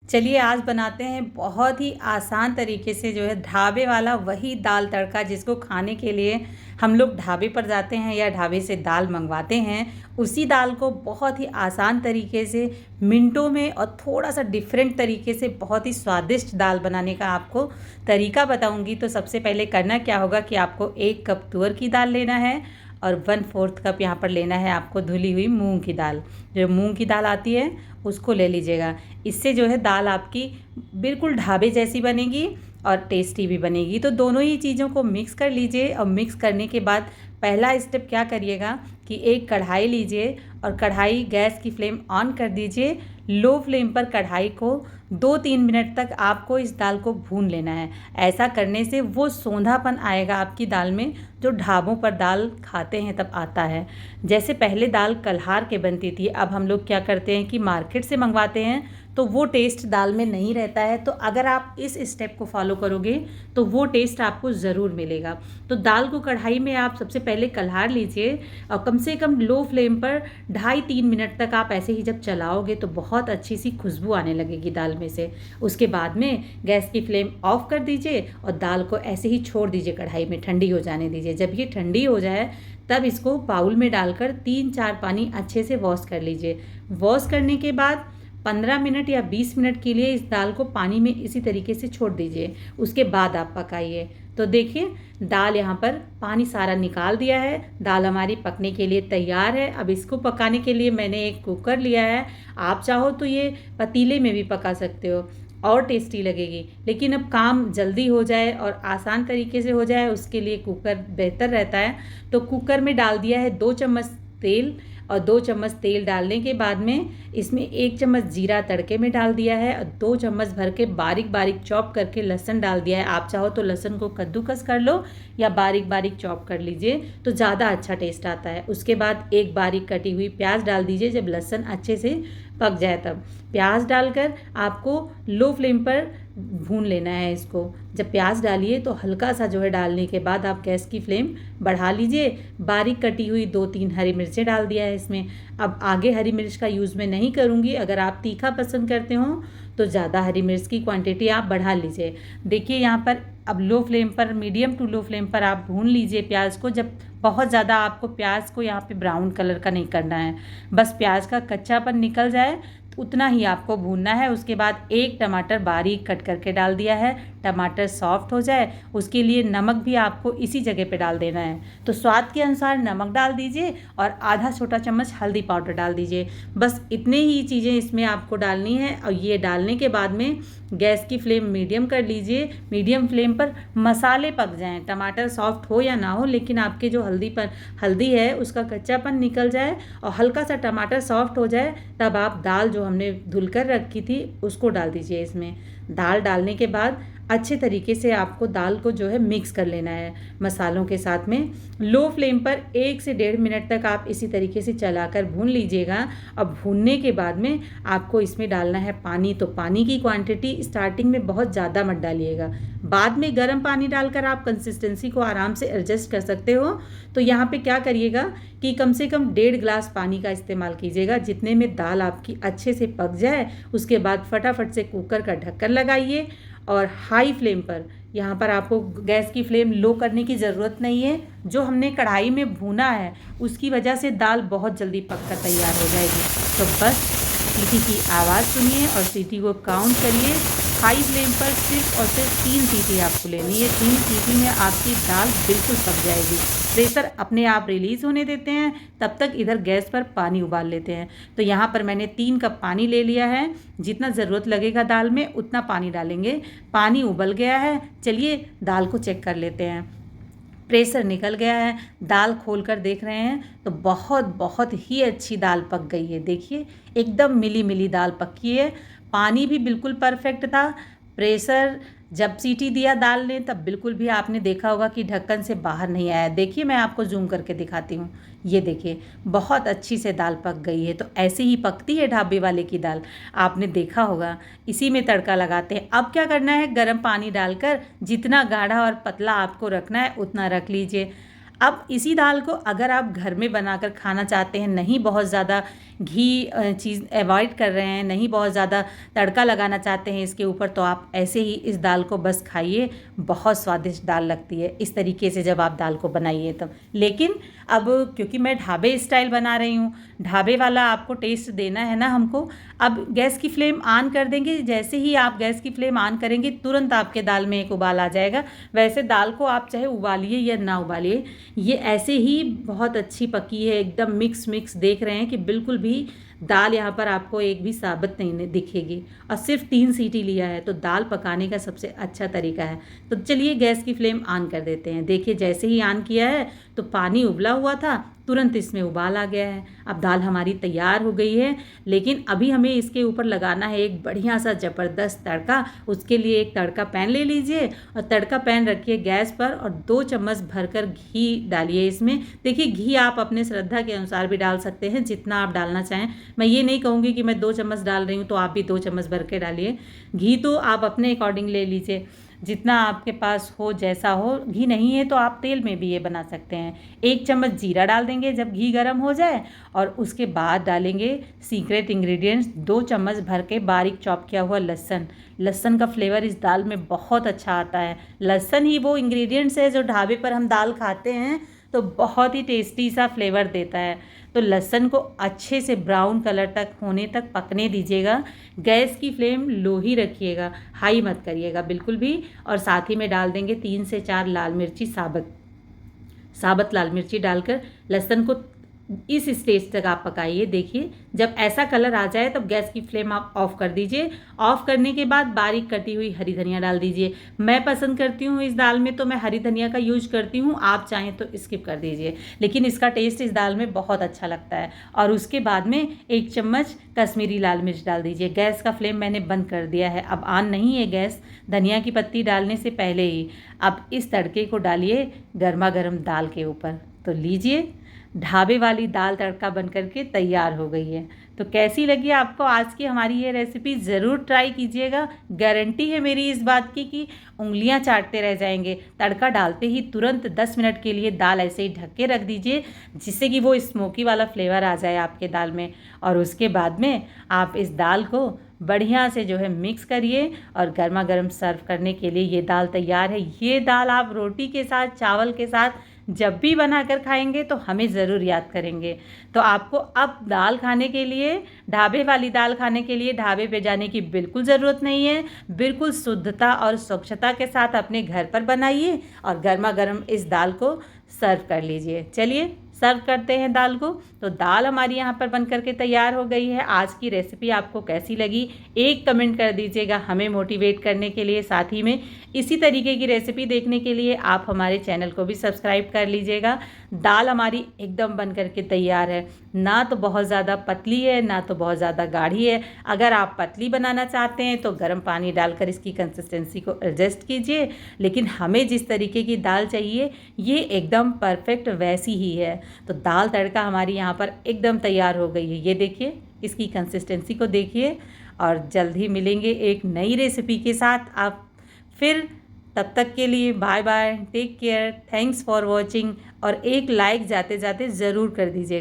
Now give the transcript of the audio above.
चलिए आज बनाते हैं बहुत ही आसान तरीके से जो है ढाबे वाला वही दाल तड़का, जिसको खाने के लिए हम लोग ढाबे पर जाते हैं या ढाबे से दाल मंगवाते हैं। उसी दाल को बहुत ही आसान तरीके से मिनटों में और थोड़ा सा डिफरेंट तरीके से बहुत ही स्वादिष्ट दाल बनाने का आपको तरीका बताऊंगी। तो सबसे पहले करना क्या होगा कि आपको 1 कप तुअर की दाल लेना है और 1/4 कप यहाँ पर लेना है आपको धुली हुई मूंग की दाल। जो मूंग की दाल आती है उसको ले लीजिएगा। इससे जो है दाल आपकी बिल्कुल ढाबे जैसी बनेगी और टेस्टी भी बनेगी। तो दोनों ही चीज़ों को मिक्स कर लीजिए और मिक्स करने के बाद पहला स्टेप क्या करिएगा कि एक कढ़ाई लीजिए और कढ़ाई गैस की फ्लेम ऑन कर दीजिए। लो फ्लेम पर कढ़ाई को 2-3 मिनट तक आपको इस दाल को भून लेना है। ऐसा करने से वो सोंधापन आएगा आपकी दाल में, जो ढाबों पर दाल खाते हैं तब आता है। जैसे पहले दाल कल्हार के बनती थी, अब हम लोग क्या करते हैं कि मार्केट से मंगवाते हैं, तो वो टेस्ट दाल में नहीं रहता है। तो अगर आप इस स्टेप को फॉलो करोगे तो वो टेस्ट आपको ज़रूर मिलेगा। तो दाल को कढ़ाई में आप सबसे पहले कल्हार लीजिए और कम से कम लो फ्लेम पर 2.5-3 मिनट तक आप ऐसे ही जब चलाओगे तो बहुत अच्छी सी खुशबू आने लगेगी दाल में से। उसके बाद में गैस की फ्लेम ऑफ कर दीजिए और दाल को ऐसे ही छोड़ दीजिए, कढ़ाई में ठंडी हो जाने दीजिए। जब ये ठंडी हो जाए तब इसको बाउल में डालकर 3-4 पानी अच्छे से वॉश कर लीजिए। वॉश करने के बाद 15 मिनट या 20 मिनट के लिए इस दाल को पानी में इसी तरीके से छोड़ दीजिए। उसके बाद आप पकाइए। तो देखिए दाल यहाँ पर पानी सारा निकाल दिया है, दाल हमारी पकने के लिए तैयार है। अब इसको पकाने के लिए मैंने एक कुकर लिया है। आप चाहो तो ये पतीले में भी पका सकते हो और टेस्टी लगेगी, लेकिन अब काम जल्दी हो जाए और आसान तरीके से हो जाए उसके लिए कुकर बेहतर रहता है। तो कुकर में डाल दिया है 2 चम्मच तेल और 2 चम्मच तेल डालने के बाद में इसमें 1 चम्मच जीरा तड़के में डाल दिया है और 2 चम्मच भर के बारीक बारीक चॉप करके लहसुन डाल दिया है। आप चाहो तो लहसुन को कद्दूकस कर लो या बारीक बारीक चॉप कर लीजिए तो ज़्यादा अच्छा टेस्ट आता है। उसके बाद एक बारीक कटी हुई प्याज डाल दीजिए। जब लहसुन अच्छे से पक जाए तब प्याज डालकर आपको लो फ्लेम पर भून लेना है इसको। जब प्याज डालिए तो हल्का सा जो है डालने के बाद आप गैस की फ्लेम बढ़ा लीजिए। बारीक कटी हुई 2-3 हरी मिर्चें डाल दिया है इसमें। अब आगे हरी मिर्च का यूज़ मैं नहीं करूँगी। अगर आप तीखा पसंद करते हो तो ज़्यादा हरी मिर्च की क्वांटिटी आप बढ़ा लीजिए। देखिए यहाँ पर अब लो फ्लेम पर, मीडियम टू लो फ्लेम पर आप भून लीजिए प्याज को। जब बहुत ज़्यादा आपको प्याज को यहाँ पे ब्राउन कलर का नहीं करना है, बस प्याज का कच्चापन निकल जाए उतना ही आपको भूनना है। उसके बाद एक टमाटर बारीक कट करके डाल दिया है। टमाटर सॉफ्ट हो जाए उसके लिए नमक भी आपको इसी जगह पे डाल देना है। तो स्वाद के अनुसार नमक डाल दीजिए और आधा छोटा चम्मच हल्दी पाउडर डाल दीजिए। बस इतने ही चीज़ें इसमें आपको डालनी है और ये डालने के बाद में गैस की फ्लेम मीडियम कर लीजिए। मीडियम फ्लेम पर मसाले पक जाएं, टमाटर सॉफ्ट हो या ना हो, लेकिन आपके जो हल्दी है उसका कच्चापन निकल जाए और हल्का सा टमाटर सॉफ्ट हो जाए तब आप दाल जो हमने धुलकर रखी थी उसको डाल दीजिए इसमें। दाल डालने के बाद अच्छे तरीके से आपको दाल को जो है मिक्स कर लेना है मसालों के साथ में। लो फ्लेम पर 1 से 1.5 मिनट तक आप इसी तरीके से चलाकर भून लीजिएगा। अब भूनने के बाद में आपको इसमें डालना है पानी। तो पानी की क्वांटिटी स्टार्टिंग में बहुत ज़्यादा मत डालिएगा, बाद में गर्म पानी डालकर आप कंसिस्टेंसी को आराम से एडजस्ट कर सकते हो। तो यहाँ पे क्या करिएगा कि कम से कम 1.5 गिलास पानी का इस्तेमाल कीजिएगा, जितने में दाल आपकी अच्छे से पक जाए। उसके बाद फटाफट से कुकर का ढक्कन लगाइए और हाई फ्लेम पर, यहाँ पर आपको गैस की फ्लेम लो करने की ज़रूरत नहीं है। जो हमने कढ़ाई में भूना है उसकी वजह से दाल बहुत जल्दी पक कर तैयार हो जाएगी। तो बस सीटी की आवाज़ सुनिए और सीटी को काउंट करिए। हाई फ्लेम पर सिर्फ और सिर्फ 3 सीटी आपको लेनी है। 3 सीटी में आपकी दाल बिल्कुल पक जाएगी। प्रेशर अपने आप रिलीज़ होने देते हैं, तब तक इधर गैस पर पानी उबाल लेते हैं। तो यहाँ पर मैंने 3 कप पानी ले लिया है। जितना ज़रूरत लगेगा दाल में उतना पानी डालेंगे। पानी उबल गया है, चलिए दाल को चेक कर लेते हैं। प्रेशर निकल गया है, दाल खोलकर देख रहे हैं तो बहुत बहुत ही अच्छी दाल पक गई है। देखिए एकदम मिली मिली दाल पकी है। पानी भी बिल्कुल परफेक्ट था। प्रेशर जब सीटी दिया दाल ने तब बिल्कुल भी आपने देखा होगा कि ढक्कन से बाहर नहीं आया। देखिए मैं आपको जूम करके दिखाती हूँ। ये देखिए बहुत अच्छी से दाल पक गई है। तो ऐसे ही पकती है ढाबे वाले की दाल, आपने देखा होगा। इसी में तड़का लगाते हैं। अब क्या करना है, गर्म पानी डालकर जितना गाढ़ा और पतला आपको रखना है उतना रख लीजिए। अब इसी दाल को अगर आप घर में बनाकर खाना चाहते हैं, नहीं बहुत ज़्यादा घी चीज़ अवॉइड कर रहे हैं, नहीं बहुत ज़्यादा तड़का लगाना चाहते हैं इसके ऊपर, तो आप ऐसे ही इस दाल को बस खाइए। बहुत स्वादिष्ट दाल लगती है इस तरीके से जब आप दाल को बनाइए तब। लेकिन अब क्योंकि मैं ढाबे स्टाइल बना रही हूँ, ढाबे वाला आपको टेस्ट देना है ना हमको, अब गैस की फ्लेम ऑन कर देंगे। जैसे ही आप गैस की फ्लेम ऑन करेंगे तुरंत आपके दाल में एक उबाल आ जाएगा। वैसे दाल को आप चाहे उबालिए या ना उबालिए, ये ऐसे ही बहुत अच्छी पकी है, एकदम मिक्स देख रहे हैं कि बिल्कुल भी दाल यहाँ पर आपको एक भी साबुत नहीं दिखेगी। और सिर्फ 3 सीटी लिया है, तो दाल पकाने का सबसे अच्छा तरीका है। तो चलिए गैस की फ्लेम ऑन कर देते हैं। देखिए जैसे ही ऑन किया है तो पानी उबला हुआ था, तुरंत इसमें उबाल आ गया है। अब दाल हमारी तैयार हो गई है। लेकिन अभी हमें इसके ऊपर लगाना है एक बढ़िया सा ज़बरदस्त तड़का। उसके लिए एक तड़का पैन ले लीजिए और तड़का पैन रखिए गैस पर और 2 चम्मच भरकर घी डालिए इसमें। देखिए घी आप अपने श्रद्धा के अनुसार भी डाल सकते हैं, जितना आप डालना चाहें। मैं ये नहीं कहूँगी कि मैं 2 चम्मच डाल रही हूँ तो आप भी 2 चम्मच भर के डालिए। घी तो आप अपने अकॉर्डिंग ले लीजिए, जितना आपके पास हो, जैसा हो। घी नहीं है तो आप तेल में भी ये बना सकते हैं। 1 चम्मच जीरा डाल देंगे जब घी गर्म हो जाए, और उसके बाद डालेंगे सीक्रेट इंग्रेडिएंट्स 2 चम्मच भर के बारीक चॉप किया हुआ लहसुन। लहसुन का फ्लेवर इस दाल में बहुत अच्छा आता है। लहसुन ही वो इंग्रेडिएंट्स है जो ढाबे पर हम दाल खाते हैं तो बहुत ही टेस्टी सा फ्लेवर देता है। तो लहसुन को अच्छे से ब्राउन कलर तक होने तक पकने दीजिएगा। गैस की फ्लेम लो ही रखिएगा, हाई मत करिएगा बिल्कुल भी। और साथ ही में डाल देंगे 3 से 4 लाल मिर्ची, साबुत लाल मिर्ची डालकर लहसुन को इस स्टेज तक आप पकाइए। देखिए जब ऐसा कलर आ जाए तब गैस की फ्लेम आप ऑफ कर दीजिए। ऑफ करने के बाद बारीक कटी हुई हरी धनिया डाल दीजिए। मैं पसंद करती हूँ इस दाल में तो मैं हरी धनिया का यूज करती हूँ, आप चाहें तो स्किप कर दीजिए, लेकिन इसका टेस्ट इस दाल में बहुत अच्छा लगता है। और उसके बाद में 1 चम्मच कश्मीरी लाल मिर्च डाल दीजिए। गैस का फ्लेम मैंने बंद कर दिया है, अब ऑन नहीं है गैस, धनिया की पत्ती डालने से पहले ही। अब इस तड़के को डालिए गर्मा गर्म दाल के ऊपर। तो लीजिए, ढाबे वाली दाल तड़का बन करके तैयार हो गई है। तो कैसी लगी आपको आज की हमारी ये रेसिपी? ज़रूर ट्राई कीजिएगा। गारंटी है मेरी इस बात की कि उंगलियां चाटते रह जाएंगे। तड़का डालते ही तुरंत 10 मिनट के लिए दाल ऐसे ही ढक के रख दीजिए, जिससे कि वो स्मोकी वाला फ्लेवर आ जाए आपके दाल में। और उसके बाद में आप इस दाल को बढ़िया से जो है मिक्स करिए और गर्मा गर्म सर्व करने के लिए ये दाल तैयार है। ये दाल आप रोटी के साथ, चावल के साथ जब भी बनाकर खाएंगे तो हमें ज़रूर याद करेंगे। तो आपको अब दाल खाने के लिए, ढाबे वाली दाल खाने के लिए ढाबे पे जाने की बिल्कुल ज़रूरत नहीं है। बिल्कुल शुद्धता और स्वच्छता के साथ अपने घर पर बनाइए और गर्मा गर्म इस दाल को सर्व कर लीजिए। चलिए सर्व करते हैं दाल को। तो दाल हमारी यहाँ पर बन करके तैयार हो गई है। आज की रेसिपी आपको कैसी लगी एक कमेंट कर दीजिएगा, हमें मोटिवेट करने के लिए। साथ ही में इसी तरीके की रेसिपी देखने के लिए आप हमारे चैनल को भी सब्सक्राइब कर लीजिएगा। दाल हमारी एकदम बन करके तैयार है, ना तो बहुत ज़्यादा पतली है ना तो बहुत ज़्यादा गाढ़ी है। अगर आप पतली बनाना चाहते हैं तो गर्म पानी डालकर इसकी कंसिस्टेंसी को एडजस्ट कीजिए, लेकिन हमें जिस तरीके की दाल चाहिए ये एकदम परफेक्ट वैसी ही है। तो दाल तड़का हमारी यहाँ पर एकदम तैयार हो गई है। ये देखिए, इसकी कंसिस्टेंसी को देखिए। और जल्द ही मिलेंगे एक नई रेसिपी के साथ आप फिर। तब तक के लिए bye bye, take care, thanks for watching. और एक लाइक जाते जाते ज़रूर कर दीजिएगा।